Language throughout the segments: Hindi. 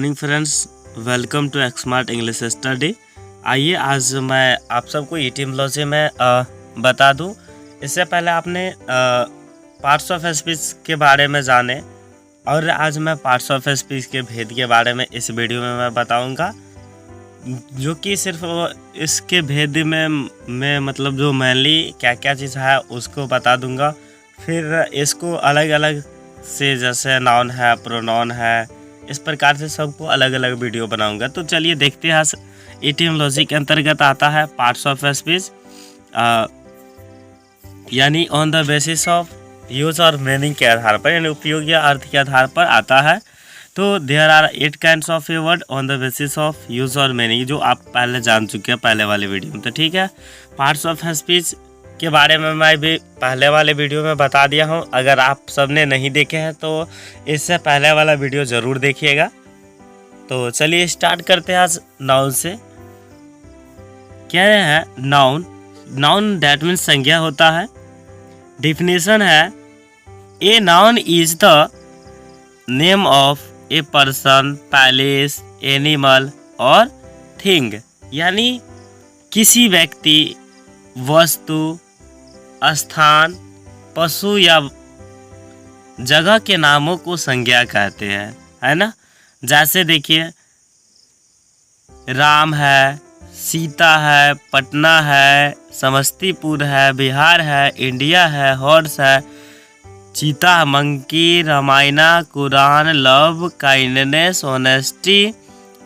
Morning friends, welcome to Xmart English study. आइए आज मैं आप सबको एटिमोलॉजी में बता दूं। इससे पहले आपने पार्ट्स ऑफ स्पीच के बारे में जाने, और आज मैं पार्ट्स ऑफ स्पीच के भेद के बारे में इस वीडियो में मैं बताऊंगा, जो कि सिर्फ इसके भेद में मैं मतलब जो मेनली क्या क्या चीज़ है उसको बता दूंगा। फिर इसको अलग अलग से, जैसे नाउन है, प्रोनाउन है, इस प्रकार से सबको अलग अलग वीडियो बनाऊंगा। तो चलिए देखते हैं। एटिमोलॉजी के अंतर्गत आता है पार्ट्स ऑफ स्पीच, यानी on the basis of use और मीनिंग के आधार पर, यानी उपयोग या अर्थ के आधार पर आता है। तो there are 8 kinds of a word on the basis of use और मीनिंग, जो आप पहले जान चुके हैं पहले वाले वीडियो में। तो ठीक है, पार्ट्स ऑफ स्पीच के बारे में मैं भी पहले वाले वीडियो में बता दिया हूँ। अगर आप सबने नहीं देखे हैं तो इससे पहले वाला वीडियो ज़रूर देखिएगा। तो चलिए स्टार्ट करते हैं आज नाउन से। क्या है नाउन? नाउन दैट मीन्स संज्ञा होता है। डिफिनेशन है, a noun is the name of a person, palace, animal और थिंग, यानी किसी व्यक्ति, वस्तु, स्थान, पशु या जगह के नामों को संज्ञा कहते हैं, है ना। जैसे देखिए, राम है, सीता है, पटना है, समस्तीपुर है, बिहार है, इंडिया है, हॉर्स है, चीता, monkey, Ramayana, Quran, love, kindness, honesty,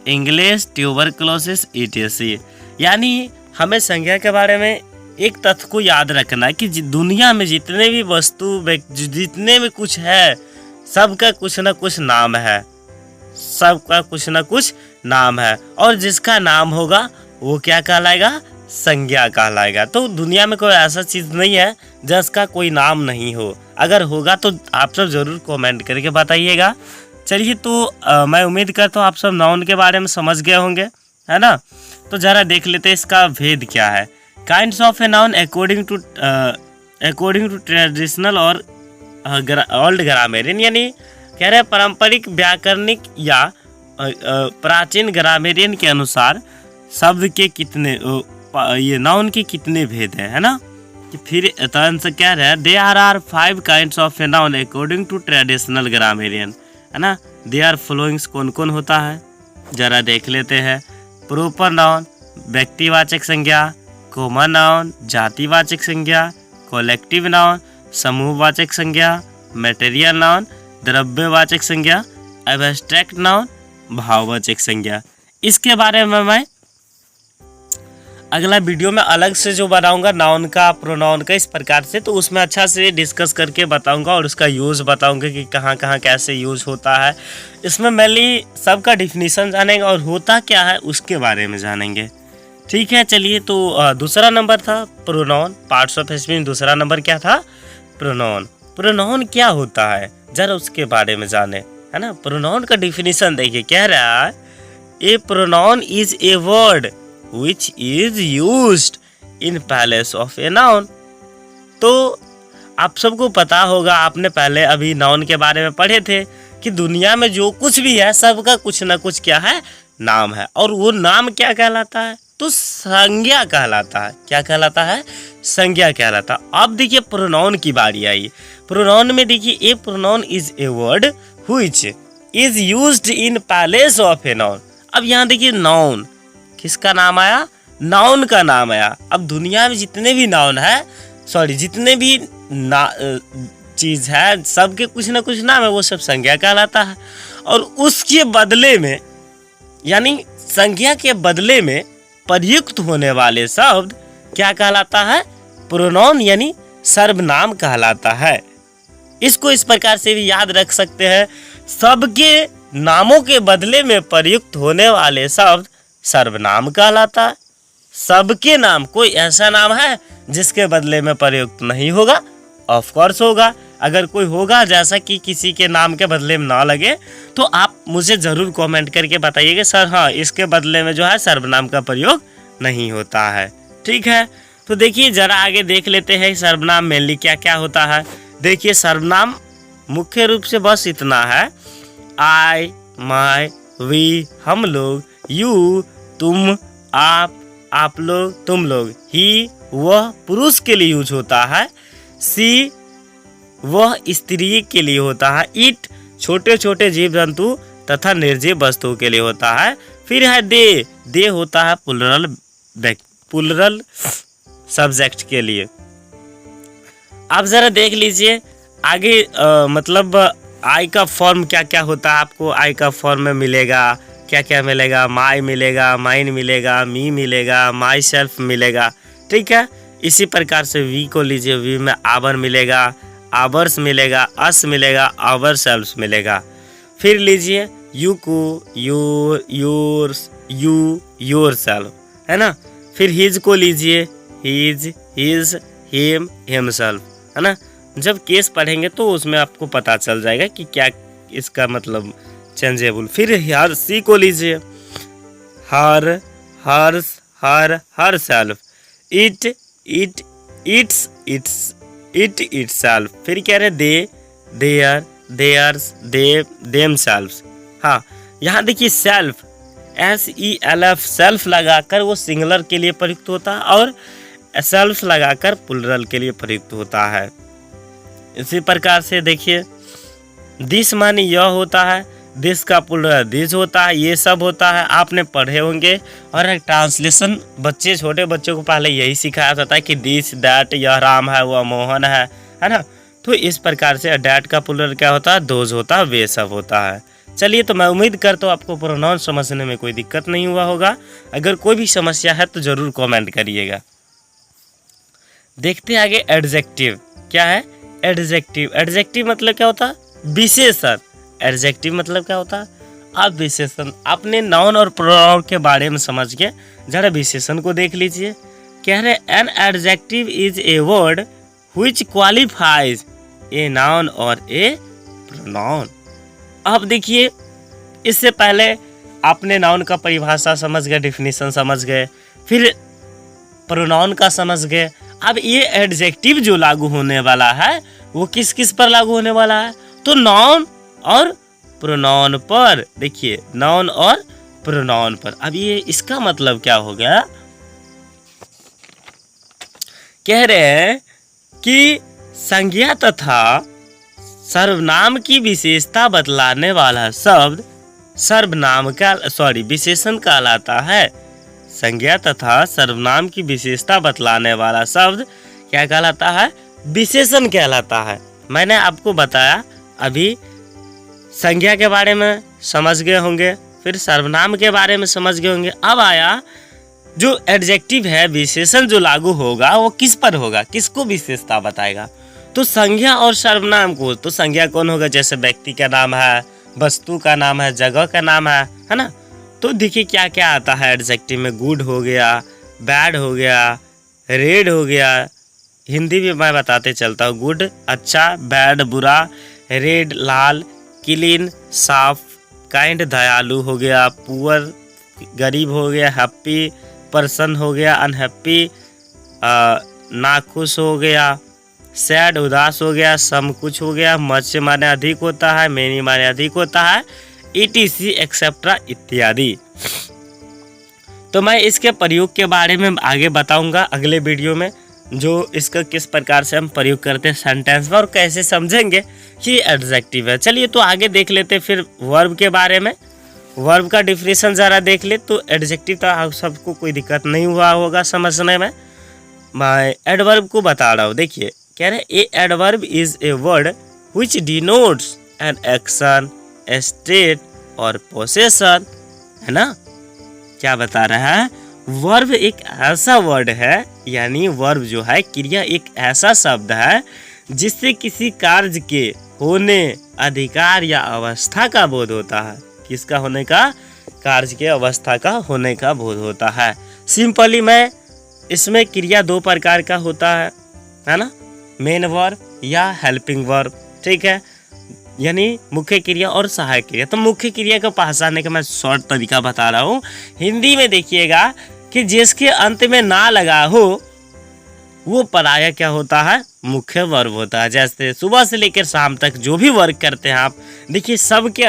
English, tuberculosis, etc. यानी हमें संज्ञा के बारे में एक तथ्य को याद रखना है कि दुनिया में जितने भी वस्तु, जितने भी कुछ है, सबका कुछ ना कुछ नाम है, सबका कुछ ना कुछ नाम है, और जिसका नाम होगा वो क्या कहलाएगा? संज्ञा कहलाएगा। तो दुनिया में कोई ऐसा चीज़ नहीं है जिसका कोई नाम नहीं हो। अगर होगा तो आप सब ज़रूर कमेंट करके बताइएगा। चलिए, तो मैं उम्मीद करता हूँ आप सब नाउन के बारे में समझ गए होंगे, है ना। तो ज़रा देख लेते हैं इसका भेद क्या है। Kinds of a noun according to traditional और ओल्ड ग्रामेरियन, यानी कह रहे हैं पारंपरिक व्याकरणिक या प्राचीन ग्रामेरियन के अनुसार शब्द के कितने ये नाउन के कितने भेद हैं, है ना। कि फिर से कह रहे हैं, they are 5 kinds of a noun according to traditional grammarian, है ना। दे आर फॉलोइंग्स कौन कौन होता है, जरा देख लेते हैं। प्रॉपर नाउन व्यक्तिवाचक संज्ञा, कॉमन नाउन जातिवाचक संज्ञा, कलेक्टिव नाउन समूहवाचक संज्ञा, मटेरियल नाउन द्रव्यवाचक संज्ञा, एब्स्ट्रैक्ट नाउन भाववाचक संज्ञा। इसके बारे में मैं अगला वीडियो में अलग से जो बनाऊंगा नाउन का, प्रोनाउन का, इस प्रकार से, तो उसमें अच्छा से डिस्कस करके बताऊंगा और उसका यूज़ बताऊंगा कि कहाँ कहाँ कैसे यूज़ होता है। इसमें मेनली सबका डिफिनीशन जानेंगे और होता क्या है उसके बारे में जानेंगे। ठीक है, चलिए। तो दूसरा नंबर था प्रोनाउन। पार्ट्स ऑफ स्पीच में दूसरा नंबर क्या था? प्रोनाउन। प्रोनाउन क्या होता है जरा उसके बारे में जाने, है ना। प्रोनाउन का डिफिनीशन देखिए, कह रहा है, a pronoun is a word which is used in place of a noun। तो आप सबको पता होगा, आपने पहले अभी नाउन के बारे में पढ़े थे कि दुनिया में जो कुछ भी है सबका कुछ ना कुछ क्या है? नाम है। और वो नाम क्या कहलाता है? तो संज्ञा कहलाता है। क्या कहलाता है? संज्ञा कहलाता है। अब देखिए प्रोनाउन की बारी आई। प्रोनाउन में देखिए, a pronoun is a word which is used in place of a noun। अब यहाँ देखिए, नाउन किसका नाम आया? नाउन का नाम आया। अब दुनिया में जितने भी नाउन है, जितने भी चीज़ है, सबके कुछ ना कुछ नाम है, वो सब संज्ञा कहलाता है। और उसके बदले में, यानी संज्ञा के बदले में प्रयुक्त होने वाले शब्द क्या कहलाता है? प्रोनाउन, यानी सर्वनाम कहलाता है। इसको इस प्रकार से भी याद रख सकते हैं, सबके नामों के बदले में प्रयुक्त होने वाले शब्द सर्वनाम कहलाता है। सबके नाम, कोई ऐसा नाम है जिसके बदले में प्रयुक्त नहीं होगा? ऑफ कोर्स होगा। अगर कोई होगा जैसा कि किसी के नाम के बदले में ना लगे, तो आप मुझे ज़रूर कमेंट करके बताइएगा, सर हाँ इसके बदले में जो है सर्वनाम का प्रयोग नहीं होता है। ठीक है, तो देखिए जरा आगे देख लेते हैं सर्वनाम मेनली क्या क्या होता है। देखिए सर्वनाम मुख्य रूप से बस इतना है, आई, माई, वी हम लोग, यू तुम, आप लोग तुम लोग, ही वह पुरुष के लिए यूज होता है, सी वह स्त्री के लिए होता है, इट छोटे छोटे जीव जंतु तथा निर्जीव वस्तुओं के लिए होता है। फिर है दे होता है प्लुरल सब्जेक्ट के लिए। आप जरा देख लीजिए आगे मतलब आई का फॉर्म क्या क्या होता है। आपको आई का फॉर्म में मिलेगा क्या क्या मिलेगा, माई मिलेगा, माइन मिलेगा, मी मिलेगा, माई सेल्फ मिलेगा, ठीक है। इसी प्रकार से वी को लीजिए, वी में आवर मिलेगा, आवर्स मिलेगा, अस मिलेगा, आवर सेल्फ मिलेगा। फिर लीजिए यू को योर्स, यू योर सेल्फ, है ना। फिर हिज को लीजिए, हिज हिम हिमसेल्फ, है ना। जब केस पढ़ेंगे तो उसमें आपको पता चल जाएगा कि क्या इसका मतलब चेंजेबल। फिर हर सी को लीजिए, her hers herself, it itself. फिर कह रहे they their theirs themselves. हाँ, यहाँ देखिए सेल्फ SELF सेल्फ लगाकर वो सिंगुलर के लिए प्रयुक्त होता है और सेल्फ लगाकर प्लुरल के लिए प्रयुक्त होता है। इसी प्रकार से देखिए दिस माने यह होता है, दिस का प्लुरल दिस होता है, ये सब होता है, आपने पढ़े होंगे। और एक ट्रांसलेशन छोटे बच्चों को पहले यही सिखाया जाता है कि दिस दैट, यह राम है, वह मोहन है ना। तो इस प्रकार से डैट का प्लुरल क्या होता है, दोज होता है, वे सब होता है। चलिए, तो मैं उम्मीद करता हूँ आपको प्रोनाउन समझने में कोई दिक्कत नहीं हुआ होगा। अगर कोई भी समस्या है तो ज़रूर कमेंट करिएगा। देखते हैं आगे एडजेक्टिव क्या है। एडजेक्टिव मतलब क्या होता है, विशेषण। एडजेक्टिव मतलब क्या होता है, आप विशेषण। आपने नाउन और प्रोनाउन के बारे में समझ के जरा विशेषण को देख लीजिए। कह रहे an adjective is a word which qualifies a noun और ए प्रोनाउन। अब देखिए, इससे पहले आपने नाउन का परिभाषा समझ गए, डिफिनीशन समझ गए, फिर प्रोनाउन का समझ गए। अब ये एडजेक्टिव जो लागू होने वाला है वो किस किस पर लागू होने वाला है, तो नाउन और प्रोनाउन पर। देखिए, नाउन और प्रोनाउन पर। अब ये इसका मतलब क्या हो गया, कह रहे हैं कि संज्ञा तथा सर्वनाम की विशेषता बतलाने वाला शब्द विशेषण कहलाता है। संज्ञा तथा सर्वनाम की विशेषता बतलाने वाला शब्द क्या कहलाता है, विशेषण कहलाता है। मैंने आपको बताया अभी, संज्ञा के बारे में समझ गए होंगे, फिर सर्वनाम के बारे में समझ गए होंगे। अब आया जो एडजेक्टिव है, विशेषण जो लागू होगा वो किस पर होगा, किसको विशेषता बताएगा, तो संज्ञा और सर्वनाम को। तो संज्ञा कौन होगा, जैसे व्यक्ति का नाम है, वस्तु का नाम है, जगह का नाम है ना। तो देखिए क्या क्या आता है एडजेक्टिव में, गुड हो गया, बैड हो गया, रेड हो गया। हिंदी में मैं बताते चलता हूँ, गुड अच्छा, बैड बुरा, रेड लाल, क्लीन साफ, काइंड दयालु हो गया, पुअर गरीब हो गया, हैप्पी पर्सन हो गया, अनहैप्पी नाखुश हो गया, सैड उदास हो गया, सम कुछ हो गया, मच माने अधिक होता है, मेनी माने अधिक होता है, ETC एक्सेट्रा इत्यादि। तो मैं इसके प्रयोग के बारे में आगे बताऊंगा अगले वीडियो में, जो इसका किस प्रकार से हम प्रयोग करते हैं सेंटेंस में और कैसे समझेंगे कि एडजेक्टिव है। चलिए, तो आगे देख लेते फिर वर्ब के बारे में। वर्ब का डिफिनेशन ज़रा देख ले। तो एडजेक्टिव तो आप सबको कोई दिक्कत नहीं हुआ होगा समझने में। मैं एडवर्ब को बता रहा हूँ। देखिए, कह रहे a adverb is a word which denotes an action, state और पोसेशन, है ना। क्या बता रहा है, वर्ब एक ऐसा वर्ड है, यानी वर्ब जो है क्रिया एक ऐसा शब्द है जिससे किसी कार्य के होने, अधिकार या अवस्था का बोध होता है। किसका होने का, कार्य के अवस्था का होने का बोध होता है। सिंपली मैं इसमें क्रिया दो प्रकार का होता है ना, मेन वर्ब या हेल्पिंग वर्ब, ठीक है, यानी मुख्य क्रिया और सहायक क्रिया। तो मुख्य क्रिया को पहचानने का मैं शॉर्ट तरीका बता रहा हूँ। हिंदी में देखिएगा कि जिसके अंत में ना लगा हो वो पराया क्या होता है, मुख्य वर्ब होता है। जैसे सुबह से लेकर शाम तक जो भी वर्क करते हैं आप, देखिए सबके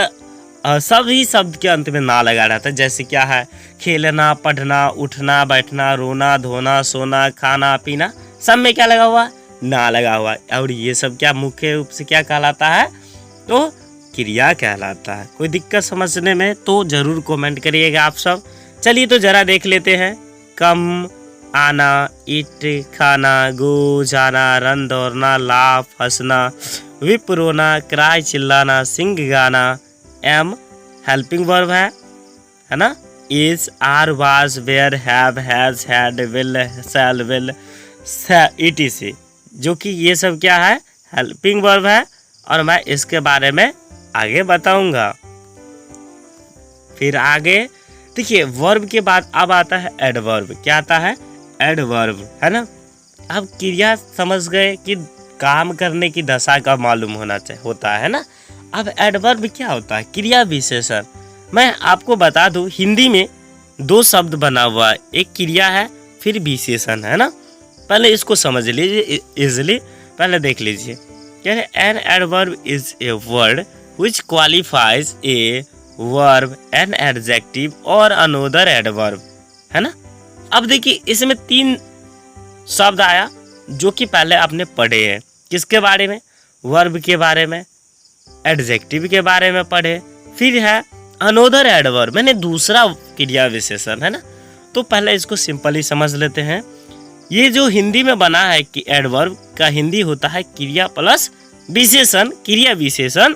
सभी शब्द के अंत में ना लगा रहता है। जैसे क्या है, खेलना, पढ़ना, उठना, बैठना, रोना, धोना, सोना, खाना, पीना, सब में क्या लगा हुआ, ना लगा हुआ। और ये सब क्या मुख्य रूप से क्या कहलाता है, तो क्रिया कहलाता है। कोई दिक्कत समझने में तो जरूर कमेंट करिएगा आप सब। चलिए तो जरा देख लेते हैं। कम, आना, ईट, खाना, गो, जाना, रन, दौड़ना, लाफ, हंसना, विप, रोना, क्राई, चिल्लाना, सिंग, गाना। एम हेल्पिंग वर्ब है ना। Is, are, was, were, have, has, had, will, shall, will, etc, जो कि ये सब क्या है, हेल्पिंग वर्ब है। और मैं इसके बारे में आगे बताऊंगा। फिर आगे देखिए, वर्ब के बाद अब आता है एडवर्ब। क्या आता है, एडवर्ब, है ना। अब क्रिया समझ गए कि काम करने की दशा का मालूम होता है ना। अब एडवर्ब क्या होता है, क्रिया विशेषण। मैं आपको बता दूं, हिंदी में 2 शब्द बना हुआ है, एक क्रिया है फिर विशेषण, है ना। पहले इसको समझ लीजिए इजिली, पहले देख लीजिए। कह रहे an adverb is a word which qualifies a verb, an adjective और अनोदर एडवर्ब, है ना। अब देखिए, इसमें 3 शब्द आया जो कि पहले आपने पढ़े हैं। किसके बारे में, वर्ब के बारे में, एडजेक्टिव के बारे में पढ़े। फिर है अनोदर एडवर्ब, मैंने दूसरा क्रिया विशेषण, है ना। तो पहले इसको सिंपली समझ लेते हैं। ये जो हिंदी में बना है कि एडवर्ब का हिंदी होता है क्रिया प्लस विशेषण, क्रिया विशेषण।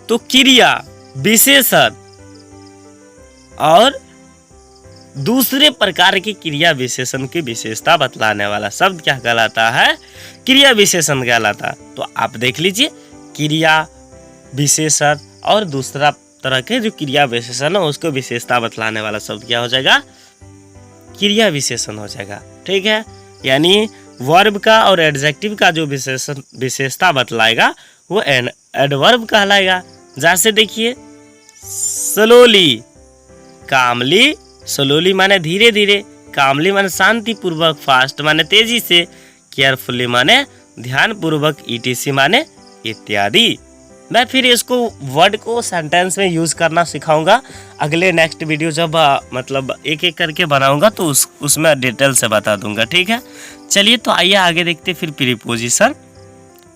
तो क्रिया विशेषण और दूसरे प्रकार की क्रिया विशेषण की विशेषता बतलाने वाला शब्द क्या कहलाता है, क्रिया विशेषण कहलाता है। तो आप देख लीजिए, क्रिया विशेषण और दूसरा तरह के जो क्रिया विशेषण है उसको विशेषता बतलाने वाला शब्द क्या हो जाएगा, क्रिया विशेषण हो जाएगा। ठीक है, यानी वर्ब का और एडजेक्टिव का जो विशेषता बतलाएगा वो एडवर्ब कहलाएगा। जैसे देखिए, स्लोली, कामली, स्लोली माने धीरे धीरे, कामली माने शांति पूर्वक, फास्ट माने तेजी से, केयरफुली माने ध्यान पूर्वक, etc माने इत्यादि। मैं फिर इसको वर्ड को सेंटेंस में यूज करना सिखाऊंगा अगले नेक्स्ट वीडियो, जब मतलब एक एक करके बनाऊंगा तो उसमें डिटेल से बता दूंगा। ठीक है, चलिए तो आइए आगे देखते फिर प्रीपोजिशन।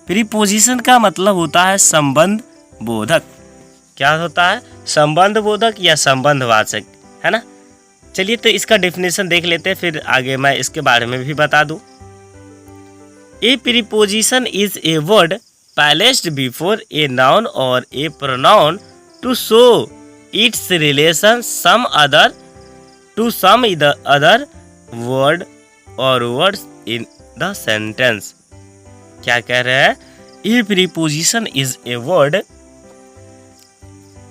प्रीपोजिशन का मतलब होता है संबंध बोधक। क्या होता है, संबंध बोधक या संबंधवाचक, है ना। चलिए तो इसका डेफिनेशन देख लेते हैं, फिर आगे मैं इसके बारे में भी बता दूं। ए preposition is a word placed before a noun or a pronoun to show its relation some other word or words in the sentence। क्या कह रहे हैं, a preposition is a word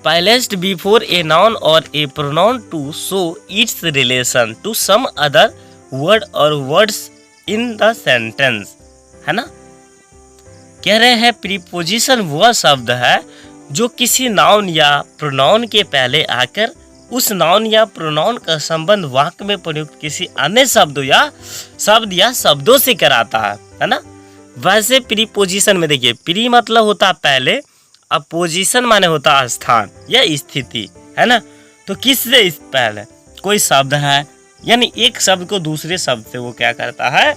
placed before a noun or a pronoun to show its relation to some other word or words in the sentence, है ना। कह रहे हैं प्रीपोजिशन वह शब्द है जो किसी नाउन या प्रोनाउन के पहले आकर उस नाउन या प्रोनाउन का संबंध वाक्य में प्रयुक्त किसी अन्य शब्द या शब्दों से कराता है ना। वैसे प्रीपोजिशन में देखिए, प्री मतलब होता है पहले, अब पोजीशन माने होता है स्थान या स्थिति, है ना। तो किससे पहले कोई शब्द है, यानी एक शब्द को दूसरे शब्द से वो क्या करता है,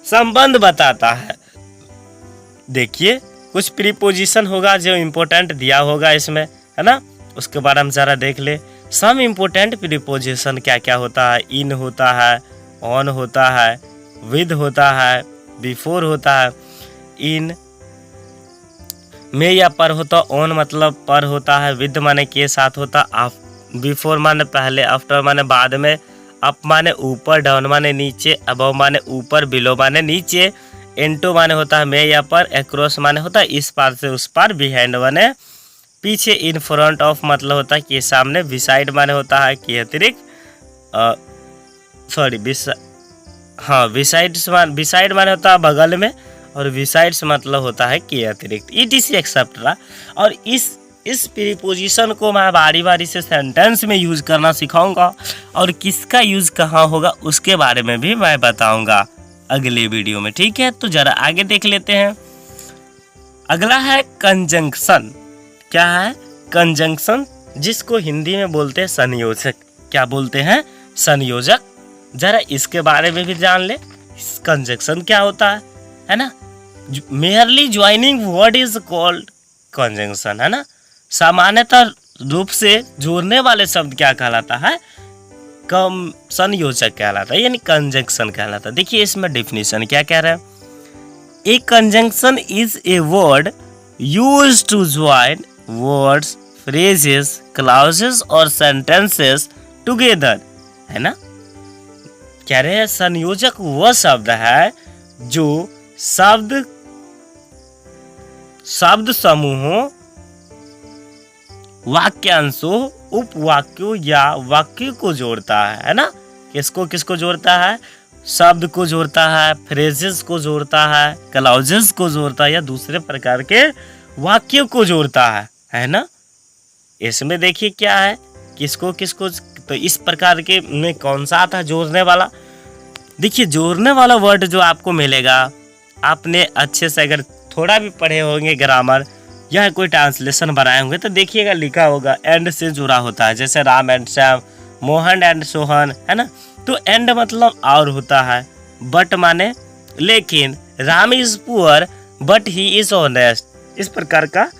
संबंध बताता है। देखिए, कुछ प्रीपोजिशन होगा जो इम्पोर्टेंट दिया होगा इसमें, है ना। उसके बारे में जरा देख ले। सम इम्पोर्टेंट प्रीपोजिशन क्या क्या होता है, इन होता है, ऑन होता है, विद होता है, बिफोर होता है, इन में या पर होता, ऑन मतलब पर होता है, विद माने के साथ होता, बिफोर माने पहले, आफ्टर माने बाद में, अप माने ऊपर, डाउन माने नीचे, अबव माने ऊपर, बिलो माने नीचे, इनटू माने होता है में या पर, अक्रॉस माने होता है इस पार से उस पार, बिहाइंड माने पीछे, इन फ्रंट ऑफ मतलब होता है कि सामने, बिसाइड माने होता है कि अतिरिक्त, बिसाइड माने होता है बगल में, और बिसाइड्स मतलब होता है कि अतिरिक्त, etc एक्सेट्रा। और इस प्रीपोजिशन को मैं बारी बारी से सेंटेंस में यूज करना सिखाऊंगा, और किसका यूज कहाँ होगा उसके बारे में भी मैं बताऊंगा अगले वीडियो में। ठीक है, तो जरा आगे देख लेते हैं। अगला है कंजंक्शन। क्या है? कंजंक्शन, जिसको हिंदी में बोलते हैं संयोजक। क्या बोलते हैं? संयोजक। जरा इसके बारे में भी जान ले, कंजंक्शन क्या होता है ना? Merely joining word is called conjunction, है ना? सामान्यतः रूप से जोड़ने वाले शब्द क्या कहलाता है? कम संयोजक कहलाता है, यानी कंजंक्शन कहलाता है। देखिए इसमें डेफिनेशन क्या कह रहा है? A conjunction is a word used to join words, phrases, clauses और सेंटेंसेस टुगेदर, है ना? कह रहे हैं संयोजक वह शब्द है जो शब्द समूहों, वाक्यांशों, उपवाक्यों या वाक्यों को जोड़ता है ना? किसको किसको जोड़ता है? शब्द को जोड़ता है, फ्रेजेस को जोड़ता है, क्लॉजेस को जोड़ता है या दूसरे प्रकार के वाक्यों को जोड़ता है ना? इसमें देखिए क्या है, किसको किसको, तो इस प्रकार के में कौन सा आता है जोड़ने वाला? देखिए जोड़ने वाला वर्ड जो आपको मिलेगा, आपने अच्छे से अगर थोड़ा भी पढ़े होंगे ग्रामर या कोई ट्रांसलेशन बनाए होंगे तो देखिएगा लिखा होगा एंड से जुड़ा होता है। जैसे राम एंड श्याम, मोहन एंड सोहन, है ना? तो एंड मतलब और होता है, बट माने लेकिन, Ram is poor but he is honest. इस प्रकार का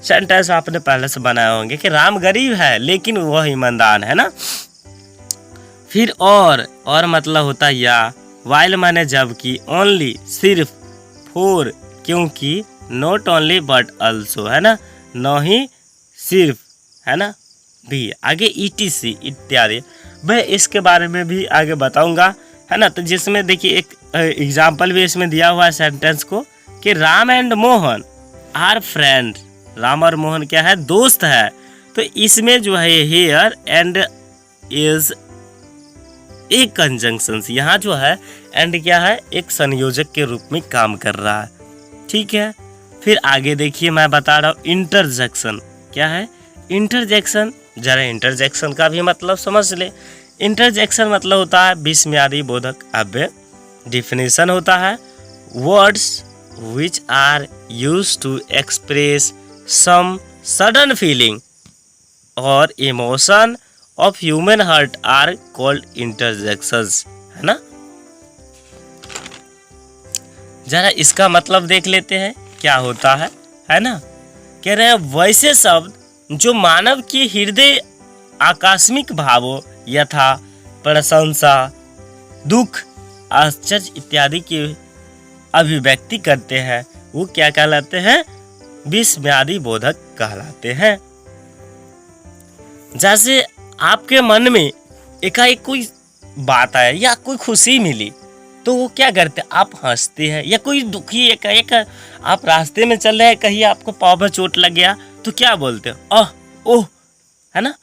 सेंटेंस आपने पहले से बनाए होंगे कि राम गरीब है लेकिन वह ईमानदार है ना? फिर और मतलब होता है या, वाइल माने जबकि, ओनली सिर्फ, फोर क्योंकि, नॉट ओनली बट अल्सो, है ना? न ही सिर्फ, है ना? भी आगे ETC इत्यादि, मैं इसके बारे में भी आगे बताऊंगा, है ना? तो जिसमें देखिए एक एग्जाम्पल भी इसमें दिया हुआ है सेंटेंस को कि Ram and Mohan are friend. Ram और मोहन क्या है? दोस्त है। तो इसमें जो है here and is a conjunction, यहाँ जो है एंड क्या है? एक संयोजक के रूप में काम कर रहा है, ठीक है? फिर आगे देखिए मैं बता रहा हूँ इंटरजेक्शन। क्या है इंटरजेक्शन? जरा इंटरजेक्शन का भी मतलब समझ ले। इंटरजेक्शन मतलब होता है विस्मयादि बोधक अव्यय। डिफिनेशन होता है words which are used to express some sudden feeling और emotion of human heart are called interjections, है ना? जरा इसका मतलब देख लेते हैं क्या होता है ना? कह रहे हैं वैसे शब्द जो मानव के हृदय आकस्मिक भावों यथा प्रशंसा, दुख, आश्चर्य इत्यादि की अभिव्यक्ति करते हैं, वो क्या कहलाते हैं? विस्मयादि बोधक कहलाते हैं। जैसे आपके मन में एकाएक कोई बात आए या कोई खुशी मिली तो वो क्या करते हैं? आप हंसते हैं। या कोई दुखी एकाएक आप रास्ते में चल रहे हैं, कहीं आपको पाँव में चोट लग गया तो क्या बोलते हो? ओह, है ना?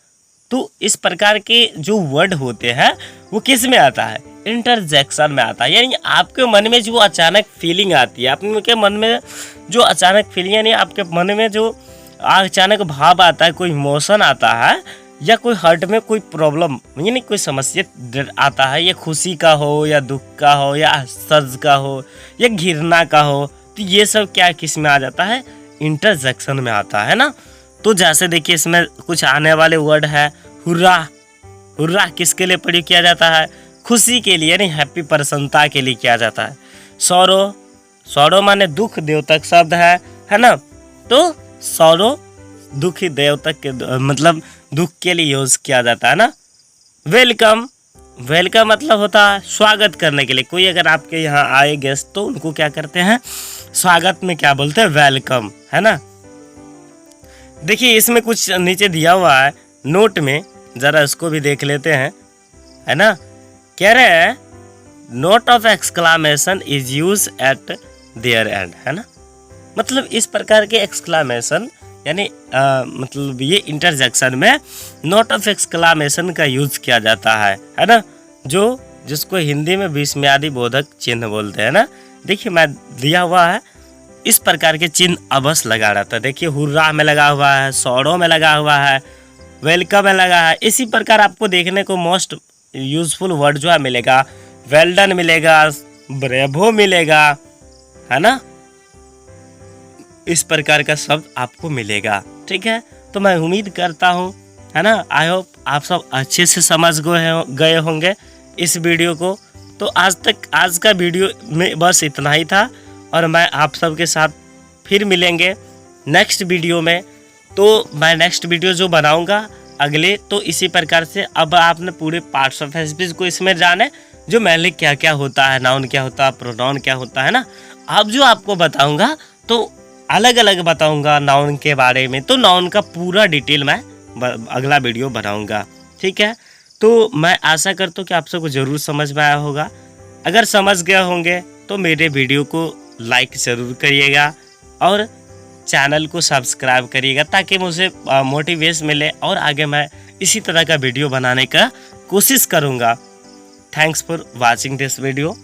तो इस प्रकार के जो वर्ड होते हैं वो किस में आता है? इंटरजेक्शन में आता है। यानी आपके मन में जो अचानक फीलिंग आती है, आपके मन में जो अचानक फीलिंग, यानी आपके मन में जो अचानक भाव आता है, कोई इमोशन आता है या कोई हार्ट में कोई प्रॉब्लम यानी कोई समस्या आता है, या खुशी का हो या दुख का हो या आश्चर्य का हो या घृणा का हो, तो ये सब क्या किस में आ जाता है? इंटरजेक्शन में आता है ना? तो जैसे देखिए इसमें कुछ आने वाले वर्ड है हुर्रा। हुर्रा किसके लिए प्रयोग किया जाता है? खुशी के लिए, यानी हैप्पी, प्रसन्नता के लिए किया जाता है। सौरो, सौरो माने दुख द्योतक शब्द है ना? तो सौरो दुखी द्योतक के मतलब दुख के लिए यूज किया जाता है ना? वेलकम, वेलकम मतलब होता है स्वागत करने के लिए। कोई अगर आपके यहाँ आए गेस्ट तो उनको क्या करते हैं? स्वागत में क्या बोलते हैं? वेलकम, है ना? देखिए इसमें कुछ नीचे दिया हुआ है नोट में, जरा इसको भी देख लेते हैं, है ना? कह रहे हैं note of exclamation is use eight there and, है ना? मतलब इस प्रकार के एक्सक्लामेशन यानी मतलब ये इंटरजेक्शन में नोट ऑफ एक्सक्लामेशन का यूज किया जाता है ना? जिसको हिंदी में विस्मयादि बोधक चिन्ह बोलते हैं ना? देखिए मैं दिया हुआ है इस प्रकार के चिन्ह अवश्य लगा रहा था। देखिए हुर्रा में लगा हुआ है, सौड़ो में लगा हुआ है, वेलकम में लगा है। इसी प्रकार आपको देखने को मोस्ट यूजफुल वर्ड जो है मिलेगा, वेल डन मिलेगा, ब्रेवो मिलेगा, है ना? इस प्रकार का शब्द आपको मिलेगा। ठीक है, तो मैं उम्मीद करता हूँ, है ना, आई होप आप सब अच्छे से समझ गए होंगे इस वीडियो को। तो आज का वीडियो में बस इतना ही था, और मैं आप सबके साथ फिर मिलेंगे नेक्स्ट वीडियो में। तो मैं नेक्स्ट वीडियो जो बनाऊंगा अगले, तो इसी प्रकार से अब आपने पूरे पार्ट्स ऑफ स्पीच को इसमें जाने, जो मेनली क्या क्या होता है, नाउन क्या होता है, प्रोनाउन क्या होता है ना। अब जो आपको बताऊंगा तो अलग अलग बताऊंगा नाउन के बारे में, तो नाउन का पूरा डिटेल मैं अगला वीडियो बनाऊंगा। ठीक है, तो मैं आशा करता हूँ कि आप सबको ज़रूर समझ में आया होगा। अगर समझ गए होंगे तो मेरे वीडियो को लाइक ज़रूर करिएगा और चैनल को सब्सक्राइब करिएगा, ताकि मुझे मोटिवेशन मिले और आगे मैं इसी तरह का वीडियो बनाने का कोशिश करूँगा। Thanks for watching this video.